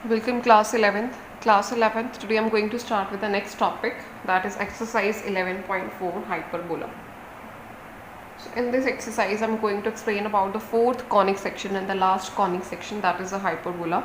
Welcome class 11th. Class 11th, today I'm going to start with the next topic, that is exercise 11.4 hyperbola. So in this exercise I'm going to explain about the fourth conic section and the last conic section, that is the hyperbola.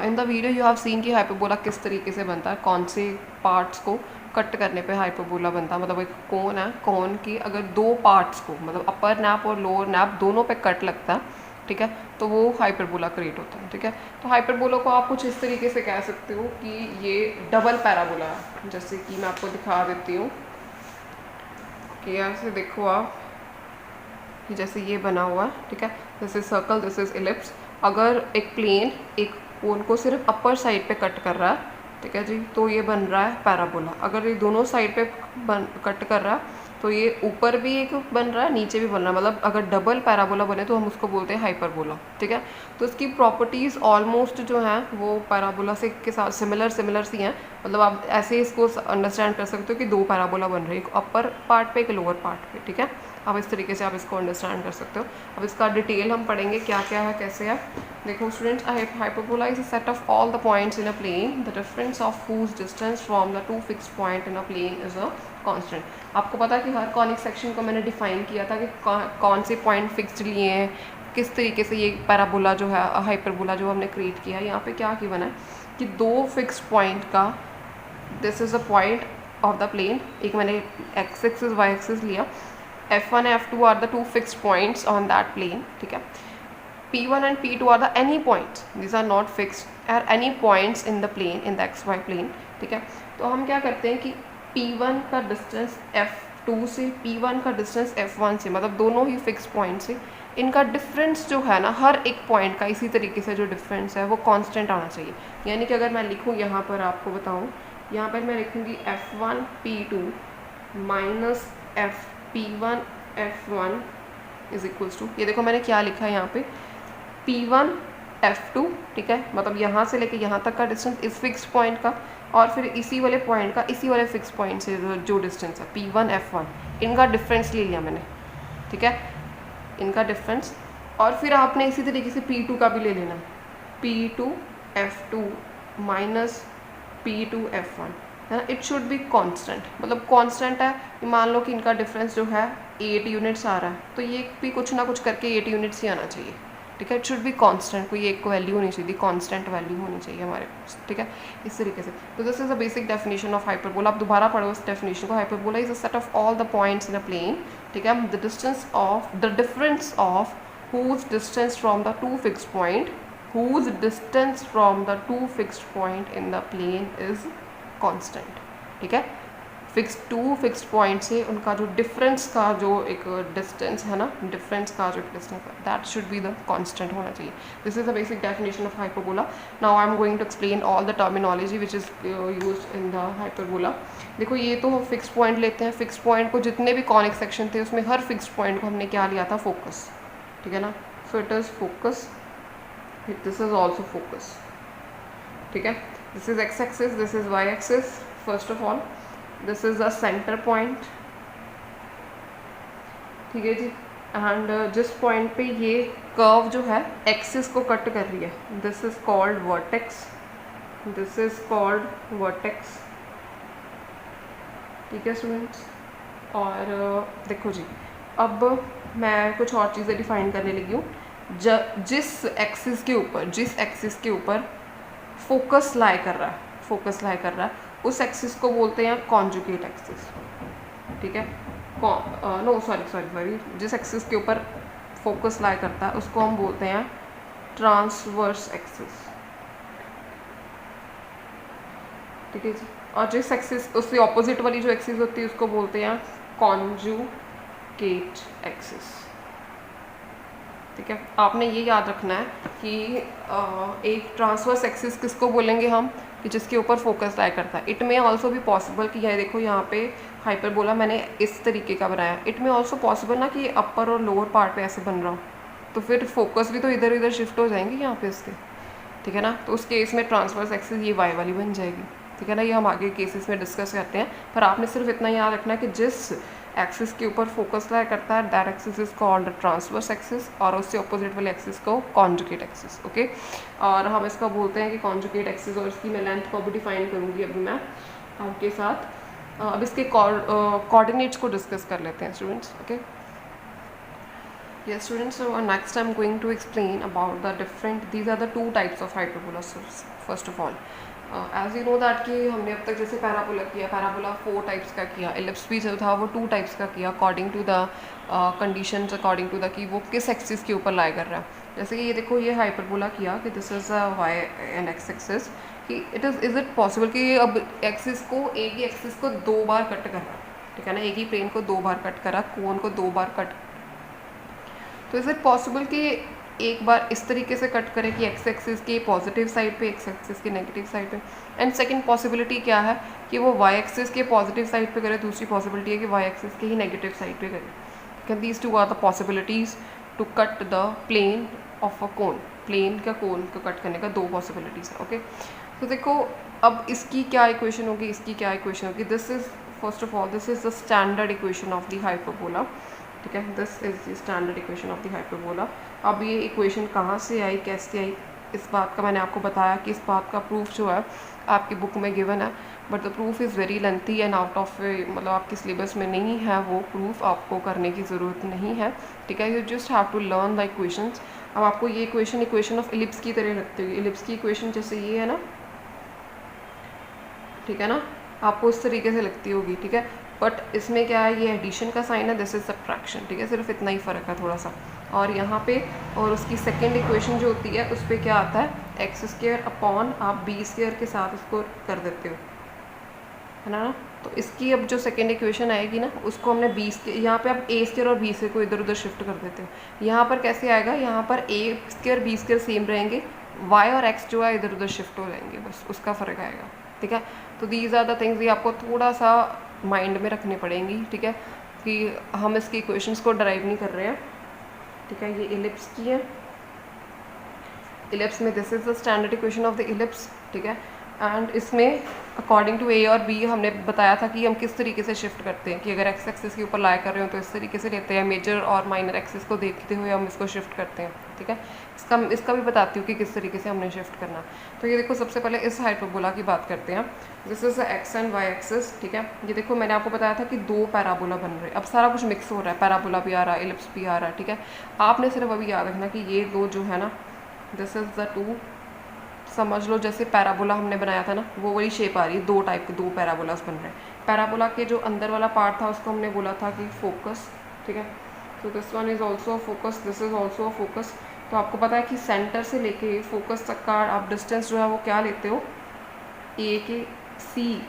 In the video you have seen कि hyperbola किस तरीके से बनता है, कौन से parts को cut करने पे hyperbola बनता है. मतलब एक कोन है, कोन की अगर दो पार्ट्स को मतलब अपर नैप और लोअर नैप दोनों पे कट लगता है, ठीक है, तो वो हाइपरबोला क्रिएट होता है. ठीक है, तो हाइपरबोला को आप कुछ इस तरीके से कह सकते हो कि ये डबल पैराबोला है. जैसे कि मैं आपको दिखा देती हूँ कि ऐसे देखो आप कि जैसे ये बना हुआ है, ठीक है, this is circle, this is ellipse. अगर एक प्लेन एक कोन को सिर्फ अपर साइड पे कट कर रहा है, ठीक है जी, तो ये बन रहा है पैराबोला. अगर ये दोनों साइड पे कट कर रहा है तो ये ऊपर भी एक बन रहा है, नीचे भी बन रहा है. मतलब अगर डबल पैराबोला बने तो हम उसको बोलते हैं हाइपरबोला. ठीक है, तो इसकी प्रॉपर्टीज़ ऑलमोस्ट जो हैं वो पैराबोला से के साथ सिमिलर सी हैं. मतलब आप ऐसे इसको अंडरस्टैंड कर सकते हो कि दो पैराबोला बन रही है, एक अपर पार्ट पे एक लोअर पार्ट पे. ठीक है, अब इस तरीके से आप इसको अंडरस्टैंड कर सकते हो. अब इसका डिटेल हम पढ़ेंगे क्या क्या है, कैसे है. देखो students, hyperbola is a set of all the points in a plane, the difference of whose distance from the two fixed point in a plane is a constant. आपको पता है कि हर कॉनिक सेक्शन को मैंने डिफाइन किया था कि कौन से पॉइंट फिक्स्ड लिए हैं, किस तरीके से ये पैराबोला जो है हाइपरबोला जो हमने क्रिएट किया है. यहाँ पे क्या की बना है कि दो फिक्स्ड पॉइंट का, this is a point of the plane, एक मैंने एक्स एक्सिस वाई एक्सिस लिया, F1 and F2 are the two fixed points on that plane. ठीक है, P1 and P2 are the any points, these are not fixed, are any points in the plane, in the XY plane. ठीक है, तो हम क्या करते हैं कि P1 का डिस्टेंस F2 से, P1 का डिस्टेंस F1 से, मतलब दोनों ही फिक्स पॉइंट से, इनका डिफरेंस जो है ना हर एक पॉइंट का इसी तरीके से जो डिफरेंस है वो कांस्टेंट आना चाहिए. यानी कि अगर मैं लिखूँ यहाँ पर, आपको बताऊँ, यहाँ पर मैं लिखूँगी F1 P2 minus P1 F1 is equals to, ये देखो मैंने क्या लिखा है यहाँ पे, P1 F2. ठीक है, मतलब यहाँ से लेके यहाँ तक का डिस्टेंस इस फिक्स पॉइंट का, और फिर इसी वाले पॉइंट का इसी वाले फिक्स पॉइंट से जो डिस्टेंस है P1 F1, इनका डिफरेंस ले लिया मैंने. ठीक है, इनका डिफरेंस, और फिर आपने इसी तरीके से P2 का भी ले लेना, P2 F2 minus P2 F1 है ना. इट शुड बी कांस्टेंट, मतलब कांस्टेंट है. मान लो कि इनका डिफरेंस जो है 8 यूनिट्स आ रहा है, तो ये भी कुछ ना कुछ करके 8 यूनिट्स ही आना चाहिए. ठीक है, इट शुड बी कांस्टेंट, कोई एक वैल्यू होनी चाहिए, कांस्टेंट वैल्यू होनी चाहिए हमारे पास. ठीक है, इस तरीके से. तो this is a basic definition of hyperbola. आप दोबारा पढ़ो इस डेफिनेशन को. Hyperbola is a set of all the points in a plane. ठीक है, the distance of the difference of whose distance from the two fixed point, whose distance from the two fixed point in the plane is constant. ठीक है, to fixed point से उनका जो difference का जो एक डिस्टेंस है ना, डिफरेंस का जो डिस्टेंस है, that should be the constant होना चाहिए. This is the basic definition of hyperbola. Now I am going to explain all the terminology which is used in the hyperbola. देखो ये तो हम फिक्स पॉइंट लेते हैं. फिक्स पॉइंट को जितने भी कॉनिक सेक्शन थे उसमें हर फिक्स पॉइंट को हमने क्या लिया था, फोकस. ठीक है ना, so it is focus, this is also focus. ठीक है, this is x axis, this is y axis. first of all, this is the center point. ठीक है जी, एंड जिस पॉइंट पे ये कर्व जो है एक्सिस को कट कर रही है, this is called vertex, this is called vertex. ठीक है स्टूडेंट्स, और देखो जी, अब मैं कुछ और चीज़ें डिफाइन करने लगी हूँ. जिस एक्सिस के ऊपर फोकस लाई कर रहा है, उस एक्सिस को बोलते हैं कॉन्जुगेट एक्सिस. ठीक है, नो सॉरी, जिस एक्सिस के ऊपर फोकस लाई करता है उसको हम बोलते हैं ट्रांसवर्स एक्सिस. ठीक है जी, और जिस एक्सिस उससे ऑपोजिट वाली जो एक्सिस होती है उसको बोलते हैं कॉन्जुगेट एक्सिस. ठीक है, आपने ये याद रखना है कि एक ट्रांसवर्स एक्सिस किसको बोलेंगे हम, कि जिसके ऊपर फोकस लाई करता है. इट मे ऑल्सो भी पॉसिबल कि यह देखो यहाँ पे हाइपरबोला मैंने इस तरीके का बनाया. इट मे ऑल्सो पॉसिबल ना कि अपर और लोअर पार्ट पे ऐसे बन रहा हो, तो फिर फोकस भी तो इधर उधर शिफ्ट हो जाएंगे यहाँ पे इसके. ठीक है ना, तो उस केस में ट्रांसवर्स एक्सिस ये वाई वाली बन जाएगी. ठीक है ना, ये हम आगे केसेस में डिस्कस करते हैं, पर आपने सिर्फ इतना याद रखना है कि जिस एक्सिस के ऊपर फोकस लाई करता है, that axis is called transverse axis, और उससे ऑपोजिट वाले एक्सिस को कॉन्जुगेट एक्सिस। ओके, और हम इसका बोलते हैं कि कॉन्जुगेट एक्सिस, और इसकी मैं लेंथ को भी डिफाइन करूँगी अभी मैं आपके साथ। अब इसके कोऑर्डिनेट्स को डिस्कस कर लेते हैं students. Okay, yes students, so next I'm going to explain about the different, these are the two types of hyperbola. First of all, as you know that कि हमने अब तक जैसे पैराबोला किया, पैराबोला 4 टाइप्स का किया, एलिप्स भी जो था वो 2 टाइप्स का किया according to the conditions, according to the कि वो किस एक्सिस के ऊपर लाई कर रहा है। जैसे कि ये देखो, ये हाइपरबोला किया कि this is why and x axis, कि इज़ इट पॉसिबल कि अब एक्सिस को, एक ही एक्सिस को 2 बार कट करा, ठीक है ना, एक ही प्लेन को 2 बार कट करा, कोन को 2 बार कट, तो इज़ इट पॉसिबल कि एक बार इस तरीके से कट करें कि एक्स एक्सिस के पॉजिटिव साइड पे, एक्स एक्सिस के नेगेटिव साइड पे, एंड सेकंड पॉसिबिलिटी क्या है कि वो वाई एक्सिस के पॉजिटिव साइड पे करे, दूसरी पॉसिबिलिटी है कि वाई एक्सिस के ही नेगेटिव साइड पे करे। These two are the possibilities to cut the plane of a cone, plane का कोन को कट करने का 2 पॉसिबिलिटीज़ है। ओके, तो देखो अब इसकी क्या इक्वेशन होगी, इसकी क्या इक्वेशन होगी। This is first of all, this is the standard equation of the hyperbola, ठीक है, this is the standard equation of the hyperbola. अब ये इक्वेशन कहाँ से आई, कैसे आई, इस बात का मैंने आपको बताया कि इस बात का प्रूफ जो है आपकी बुक में गिवन है, but the proof is very lengthy and out of, मतलब आपके सिलेबस में नहीं है वो प्रूफ, आपको करने की ज़रूरत नहीं है, ठीक है, you just have to learn the equations. अब आपको ये इक्वेशन ऑफ इलिप्स की तरह लगती होगी, इलिप्स की इक्वेशन जैसे ये है ना, ठीक है ना, आपको उस तरीके से लगती होगी, ठीक है, बट इसमें क्या है, ये एडिशन का साइन है, दिस इज सब्ट्रैक्शन, ठीक है, सिर्फ इतना ही फ़र्क है थोड़ा सा। और यहाँ पे, और उसकी सेकंड इक्वेशन जो होती है उस पर क्या आता है, एक्स स्क्वायर अपॉन आप बी स्क्वायर के साथ इसको कर देते हो, है ना। तो इसकी अब जो सेकंड इक्वेशन आएगी ना, उसको हमने बी स्क्वायर, यहाँ पे आप ए स्क्वायर और बी स्क्वायर को इधर उधर शिफ्ट कर देते हो। यहाँ पर कैसे आएगा, यहाँ पर ए स्क्वायर बी स्क्वायर सेम रहेंगे, वाई और एक्स जो है इधर उधर शिफ्ट हो जाएंगे, बस उसका फ़र्क आएगा, ठीक है। तो दीज आर द थिंग्स, ये आपको थोड़ा सा माइंड में रखनी पड़ेंगी, ठीक है, कि हम इसकी इक्वेशंस को डराइव नहीं कर रहे हैं, ठीक है। ये इलिप्स की है, इलिप्स में this is the standard equation of the ellipse, ठीक है, एंड इसमें अकॉर्डिंग टू ए और बी हमने बताया था कि हम किस तरीके से शिफ्ट करते हैं, कि अगर एक्स एक्सिस के ऊपर लाई कर रहे हो तो इस तरीके से लेते हैं, मेजर और माइनर एक्सिस को देखते हुए हम इसको शिफ्ट करते हैं, ठीक है। इसका भी बताती हूँ कि किस तरीके से हमने शिफ्ट करना। तो ये देखो, सबसे पहले इस हाइपरबोला की बात करते हैं, this is X and Y axis, ठीक है। ये देखो, मैंने आपको बताया था कि 2 पैराबोला बन रहे हैं, अब सारा कुछ मिक्स हो रहा है, पैराबोला भी आ रहा है, इलिप्स भी आ रहा है, ठीक है। आपने सिर्फ अभी याद रखना कि ये 2 जो है ना, दिस इज द 2, समझ लो जैसे पैराबोला हमने बनाया था ना, वो वही शेप आ रही है, 2 टाइप के 2 पैराबोलास बन रहे हैं। पैराबोला के जो अंदर वाला पार्ट था उसको हमने बोला था कि फोकस, ठीक है, तो this one is also a focus, this is also a focus. तो आपको पता है कि सेंटर से लेके फोकस तक का आप डिस्टेंस जो है वो क्या लेते हो, ए के सी,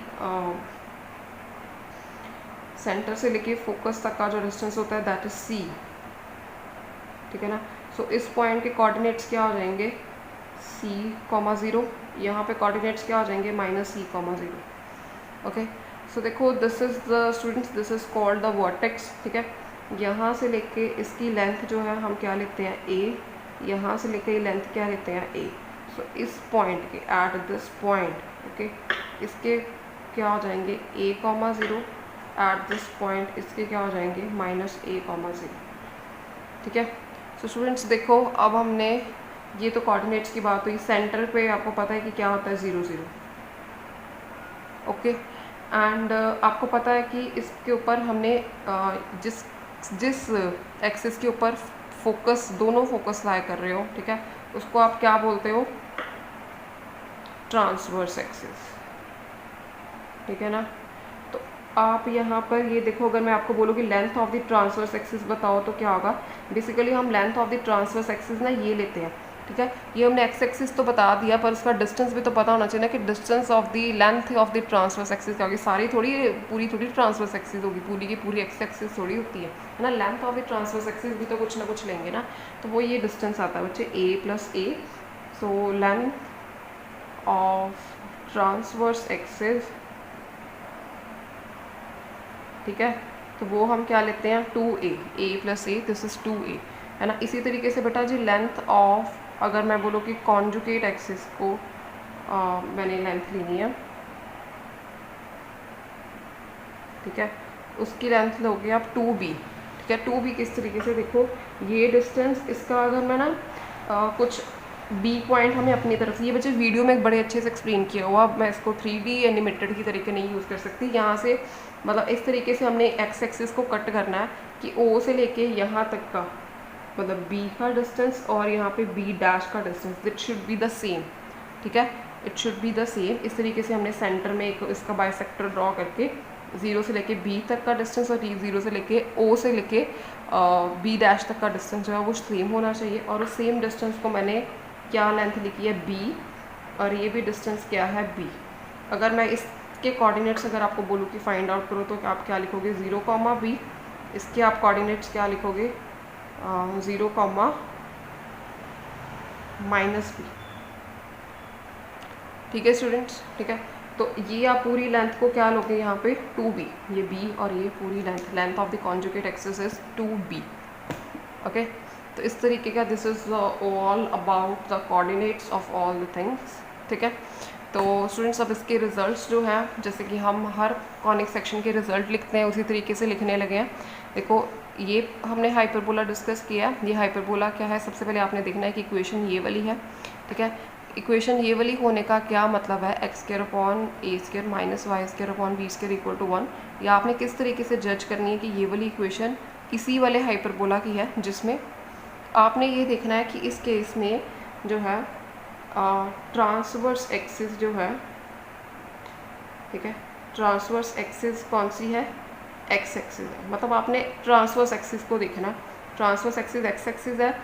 सेंटर से लेके फोकस तक का जो डिस्टेंस होता है दैट इज सी, ठीक है ना। सो इस पॉइंट के कोऑर्डिनेट्स क्या हो जाएंगे, c,0, यहाँ पे कोऑर्डिनेट्स क्या हो जाएंगे, -c,0, ओके। सो देखो, this is the students, this is called the vertex, ठीक है। यहाँ से लेके इसकी लेंथ जो है हम क्या लेते हैं, a, यहाँ से लेके ये लेंथ क्या लेते हैं, a। सो इस पॉइंट के, एट दिस पॉइंट, ओके, इसके क्या हो जाएंगे, a,0, एट दिस पॉइंट इसके क्या हो जाएंगे, -a,0, ठीक है। सो स्टूडेंट्स देखो, अब हमने ये तो कोऑर्डिनेट्स की बात हुई, सेंटर पे आपको पता है कि क्या होता है, 0 0, ओके। एंड आपको पता है कि इसके ऊपर हमने जिस एक्सिस के ऊपर फोकस, दोनों फोकस लाई कर रहे हो, ठीक है, उसको आप क्या बोलते हो, ट्रांसवर्स एक्सिस, ठीक है ना। तो आप यहाँ पर ये देखो, अगर मैं आपको बोलूँ कि length of the transverse axis बताओ तो क्या होगा, बेसिकली हम length of the transverse axis ना ये लेते हैं, ठीक है। ये हमने एक्स एक्सिस तो बता दिया, पर उसका डिस्टेंस भी तो पता होना चाहिए ना, कि distance of the length of the transverse axis क्या होगी, सारी पूरी थोड़ी ट्रांसवर्स एक्सिस होगी, पूरी की पूरी एक्स एक्सिस थोड़ी होती है ना, length of the transverse axis भी तो कुछ ना कुछ लेंगे ना, तो वो ये डिस्टेंस आता है बच्चे, a+a। So length of transverse axis, ठीक है, तो वो हम क्या लेते हैं, 2a, a+a, this is 2a, है ना। इसी तरीके से बेटा जी लेंथ ऑफ, अगर मैं बोलूँ कि कॉन्जुगेट एक्सिस को मैंने लेंथ लेनी है, ठीक है, उसकी लेंथ लोगे आप 2b, ठीक है। 2b किस तरीके से, देखो ये डिस्टेंस, इसका अगर मैं ना कुछ b पॉइंट हमें अपनी तरफ से, ये बच्चे वीडियो में बड़े अच्छे से एक्सप्लेन किया हुआ, मैं इसको 3D एनिमेटेड की तरीके नहीं यूज़ कर सकती। यहाँ से मतलब इस तरीके से हमने एक्स एक्सिस को कट करना है कि O से लेके यहाँ तक का मतलब b का डिस्टेंस और यहाँ पे b डैश का distance it should be the same, ठीक है, it should be the same. इस तरीके से हमने सेंटर में एक इसका बाइसेक्टर ड्रॉ करके 0 से लेके b तक का डिस्टेंस और 0 से लेके O से लेके b डैश तक का डिस्टेंस जो है वो सेम होना चाहिए। और उस सेम डिस्टेंस को मैंने क्या लेंथ लिखी है b, और ये भी डिस्टेंस क्या है b। अगर मैं इसके कोऑर्डिनेट्स अगर आपको बोलूँ कि फाइंड आउट करो तो आप क्या लिखोगे, 0, b। इसके आप कोऑर्डिनेट्स क्या लिखोगे, 0, -b, ठीक है स्टूडेंट्स, ठीक है। तो ये आप पूरी लेंथ को क्या लोगे यहाँ पे 2b, ये b और ये पूरी length of the conjugate axis is 2b, okay. तो इस तरीके का this is all about the coordinates of all the things, ठीक है। तो स्टूडेंट्स अब इसके रिजल्ट्स जो हैं, जैसे कि हम हर कॉनिक सेक्शन के रिजल्ट लिखते हैं उसी तरीके से लिखने लगे हैं। देखो ये हमने हाइपरबोला डिस्कस किया, ये हाइपरबोला क्या है, सबसे पहले आपने देखना है कि इक्वेशन ये वाली है, ठीक है। इक्वेशन ये वाली होने का क्या मतलब है, x² upon a² minus y² upon b² equal to 1। या आपने किस तरीके से जज करनी है कि ये वाली इक्वेशन इसी वाले हाइपरबोला की है, जिसमें आपने ये देखना है कि इस केस में जो है ट्रांसवर्स एक्सिस जो है, ठीक है, ट्रांसवर्स एक्सिस कौन सी है, एक्स एक्सिस है। मतलब आपने ट्रांसवर्स एक्सिस को देखना, ट्रांसवर्स एक्सिस एक्स एक्सिस है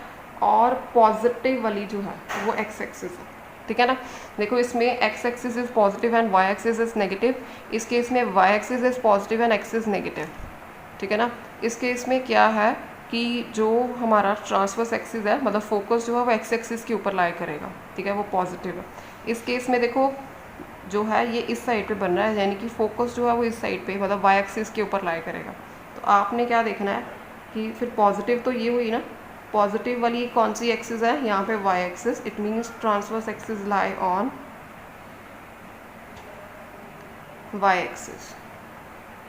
और पॉजिटिव वाली जो है वो एक्स एक्सिस है, ठीक है ना। देखो इसमें X axis is positive and Y axis is negative, इस केस में Y axis is positive and X is negative, ठीक है ना। इस केस में क्या है कि जो हमारा ट्रांसवर्स एक्सिस है मतलब फोकस जो है वो एक्स एक्सिस के ऊपर लाई करेगा, ठीक है, वो पॉजिटिव है। इस केस में देखो जो है ये इस साइड पे बन रहा है, यानी कि फोकस जो है वो इस साइड पे मतलब वाई एक्सिस के ऊपर लाई करेगा। तो आपने क्या देखना है कि फिर पॉजिटिव तो ये हुई ना, पॉजिटिव वाली कौन सी एक्सिस है, यहाँ पे Y axis, it means transverse axis lie on Y axis,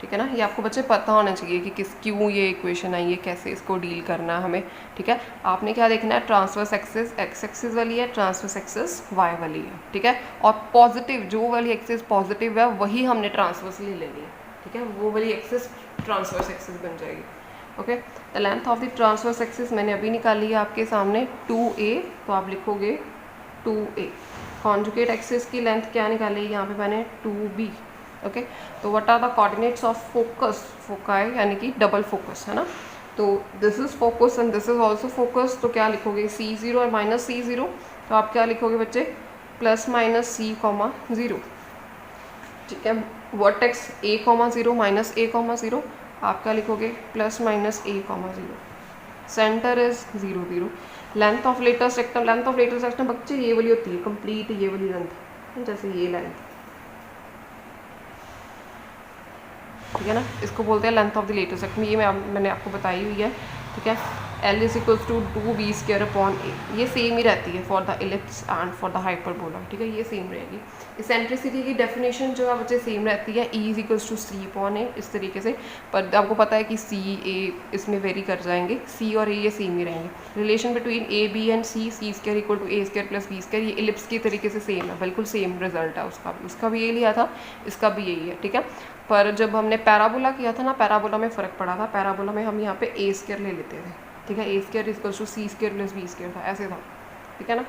ठीक है ना। ये आपको बच्चे पता होना चाहिए कि क्यों ये इक्वेशन आई है, कैसे इसको डील करना है हमें, ठीक है। आपने क्या देखना है, ट्रांसवर्स एक्सिस एक्स एक्सिस वाली है, ट्रांसवर्स एक्सिस वाई वाली है, ठीक है। और पॉजिटिव जो वाली एक्सिस पॉजिटिव है वही हमने ट्रांसवर्सली लेनी है, ठीक है, वो वाली एक्सिस ट्रांसवर्स एक्सिस बन जाएगी, okay. The length of the transverse axis मैंने अभी निकाली है आपके सामने 2a, तो आप लिखोगे 2a। कॉन्जुगेट एक्सिस की लेंथ क्या निकाली है यहाँ पे मैंने 2b, ओके। तो what are the coordinates of focus, foci यानी कि डबल फोकस है ना। तो this is focus and this is also focus, तो क्या लिखोगे C0 और माइनस C0, तो आप क्या लिखोगे बच्चे प्लस माइनस C,0, ठीक है। वर्टेक्स A,0 माइनस A,0, आप क्या लिखोगे plus minus A,0। Centre is 0 0। Length of latus rectum, length of latus rectum बच्चे ये वाली होती है कंप्लीट, ये वाली लेंथ, जैसे ये लेंथ, ठीक है ना, इसको बोलते हैं length of the latus rectum. ये मैंने आपको बताई हुई है, ठीक है। L is equals to 2b² upon a, ये सेम ही रहती है for the ellipse and for the hyperbola, ठीक है, ये सेम रहेगी। इसेंट्रिसिटी की डेफिनेशन जो है बच्चे सेम रहती है, E is equals to c upon a, इस तरीके से। पर आपको पता है कि c a इसमें वेरी कर जाएंगे, c और a ये सेम ही रहेंगे। Relation between a b and c² equal to a² plus b², ये इलिप्स की तरीके से सेम है, बिल्कुल सेम रिजल्ट है उसका भी ये लिया था, इसका भी यही है, ठीक है। पर जब हमने पैराबोला किया था ना, पैराबोला में फ़र्क पड़ा था, पैराबोला में हम यहाँ पे a² ले लेते थे, ठीक है, a² equals to c² plus b² था, ऐसे था, ठीक है ना।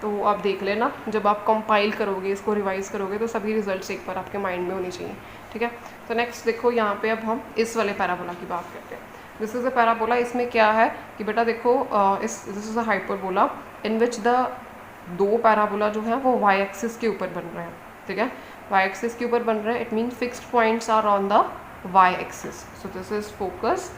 तो आप देख लेना जब आप कंपाइल करोगे, इसको रिवाइज करोगे, तो सभी रिजल्ट्स एक बार आपके माइंड में होनी चाहिए, ठीक है। तो नेक्स्ट देखो यहाँ पे अब हम इस वाले पैराबोला की बात करते हैं। दिस इज़ अ पैराबोला, इसमें क्या है कि बेटा देखो this is a hyperbola in which the दो पैराबोला जो है वो वाई एक्सिस के ऊपर बन रहे हैं, ठीक है, वाई एक्सिस के ऊपर बन रहे हैं। It mean fixed points are on the Y axis, so this is focus,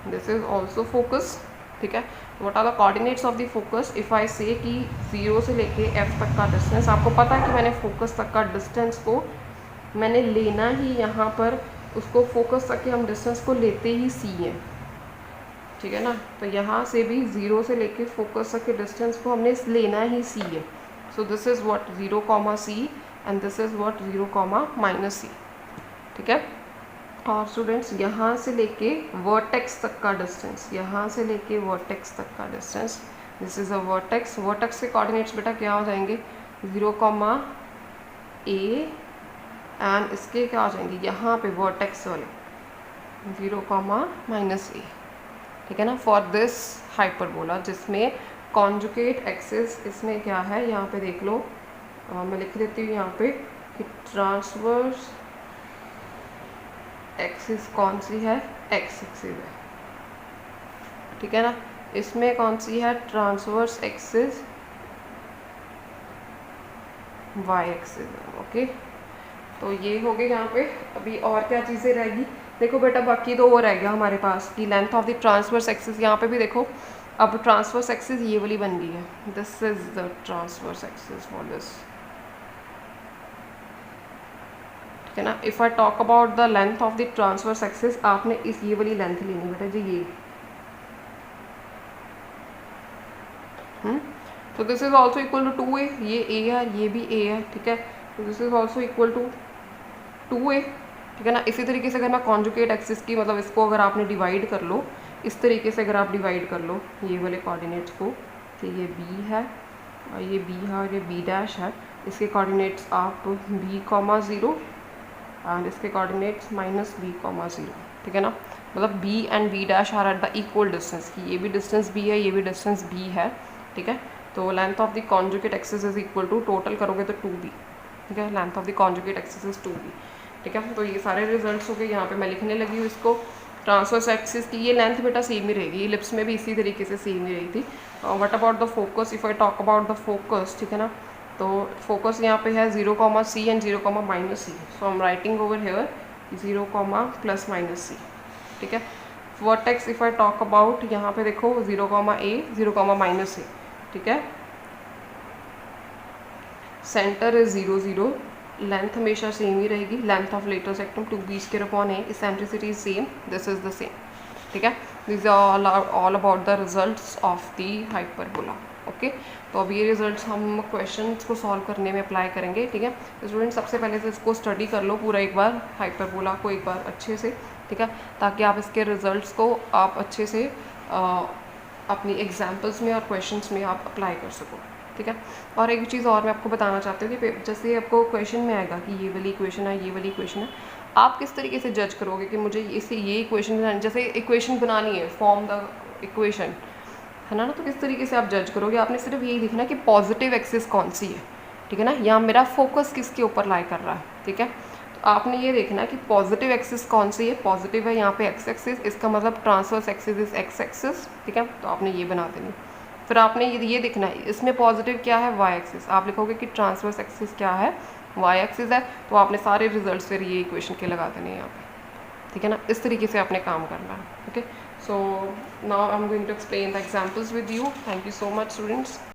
this is also focus, ठीक है। What are the coordinates of the focus, if I say कि 0 से लेके f तक का डिस्टेंस, आपको पता है कि मैंने फोकस तक का डिस्टेंस को मैंने लेना ही यहाँ पर, उसको फोकस तक के हम डिस्टेंस को लेते ही c हैं, ठीक है ना। तो यहाँ से भी 0 से लेके फोकस तक के डिस्टेंस को हमने लेना ही c है। So this is what 0, c and this is what 0, -c, ठीक है। और स्टूडेंट्स यहाँ से लेके वर्टेक्स तक का डिस्टेंस, यहाँ से लेके वर्टेक्स तक का distance, this is a vertex. Vertex के कोऑर्डिनेट्स बेटा क्या हो जाएंगे 0, A एंड इसके क्या हो जाएंगे यहाँ पे वर्टेक्स वाले 0, -A, ठीक है ना, फॉर दिस हाइपरबोला जिसमें कॉन्जुगेट एक्सिस इसमें क्या है, यहाँ पे देख लो, मैं लिख देती हूँ यहाँ पे कि ट्रांसवर्स एक्सिस कौन सी है, एक्स एक्सिस है, ठीक है ना। इसमें कौन सी है, ट्रांसवर्स एक्सिस वाई एक्सिस है, ओके। तो ये हो गए यहाँ पे। अभी और क्या चीज़ें रहेगी, देखो बेटा बाकी तो वो रह गया हमारे पास कि length of the transverse axis. यहाँ पे भी देखो अब ट्रांसवर्स एक्सिस ये वाली बन गई है, this is the transverse axis for this, ठीक है ना। If I talk about the length of the transverse axis, आपने इस ये वाली लेंथ लेनी बेटा जी, ये तो this is also equal to 2a, ये a है, ये भी a है, ठीक है। तो this is also equal to 2a, ठीक है ना। इसी तरीके से अगर मैं कॉन्जुगेट एक्सिस की मतलब इसको अगर आपने डिवाइड कर लो, इस तरीके से अगर आप डिवाइड कर लो ये वाले कोऑर्डिनेट्स को, कि ये b है और ये b है और ये b डैश है, इसके कोऑर्डिनेट्स आप b, 0 एंड इसके कोऑर्डिनेट्स -b, 0, ठीक है ना। मतलब b and b dash are at the equal distance, कि ये भी डिस्टेंस b है, ये भी डिस्टेंस b है, ठीक है। तो length of the conjugate axis is equal to, total करोगे तो 2b, ठीक है, length of the conjugate axis is 2b, ठीक है। तो ये सारे रिजल्ट्स हो गए। यहाँ पे मैं लिखने लगी हूँ इसको, ट्रांसवर्स एक्सिस की ये लेंथ बेटा सेम ही रहेगी, इलिप्स में भी इसी तरीके से सेम ही रही थी। What about the focus, if I talk about the focus, ठीक है ना, तो फोकस यहाँ पे है 0, C and 0, -C, so I am writing over here 0, ±C, ठीक है। Vertex if I talk about, यहाँ पे देखो 0, A, 0, -A, ठीक है। सेंटर इज 0, 0, लेंथ हमेशा सेम ही रहेगी, length of letter सेक्टम 2b²/a, eccentricity is same, this is the same, ठीक है। This all about the results of the hyperbola, okay. तो अब ये रिजल्ट्स हम क्वेश्चंस को सॉल्व करने में अप्लाई करेंगे, ठीक है। स्टूडेंट सबसे पहले से इसको स्टडी कर लो पूरा एक बार, हाइपरबोला को एक बार अच्छे से, ठीक है, ताकि आप इसके रिजल्ट्स को आप अच्छे से अपनी एग्जाम्पल्स में और क्वेश्चंस में आप अप्लाई कर सको, ठीक है। और एक चीज़ और मैं आपको बताना चाहती हूँ कि जैसे आपको क्वेश्चन में आएगा कि ये वाली इक्वेशन है, ये वाली इक्वेशन है, आप किस तरीके से जज करोगे कि मुझे इससे ये इक्वेशन बनानी, जैसे इक्वेशन बनानी है, फॉर्म द इक्वेशन, है ना, तो किस तरीके से आप जज करोगे। आपने सिर्फ यही देखना कि पॉजिटिव एक्सिस कौन सी है, ठीक है ना, या मेरा फोकस किसके ऊपर लाई कर रहा है, ठीक है। तो आपने ये देखना कि पॉजिटिव एक्सिस कौन सी है, पॉजिटिव है यहाँ पे एक्स एक्सिस, इसका मतलब transverse axis is x axis, ठीक है। तो आपने ये बना देनी। फिर आपने ये देखना है इसमें पॉजिटिव क्या है, वाई एक्सिस, आप लिखोगे कि ट्रांसवर्स एक्सिस क्या है, वाई एक्सिस है, तो आपने सारे रिजल्ट्स फिर ये इक्वेशन के लगा देने हैं यहाँ पे, ठीक है ना। इस तरीके से आपने काम करना है, okay. So now I am going to explain the examples with you. Thank you so much students.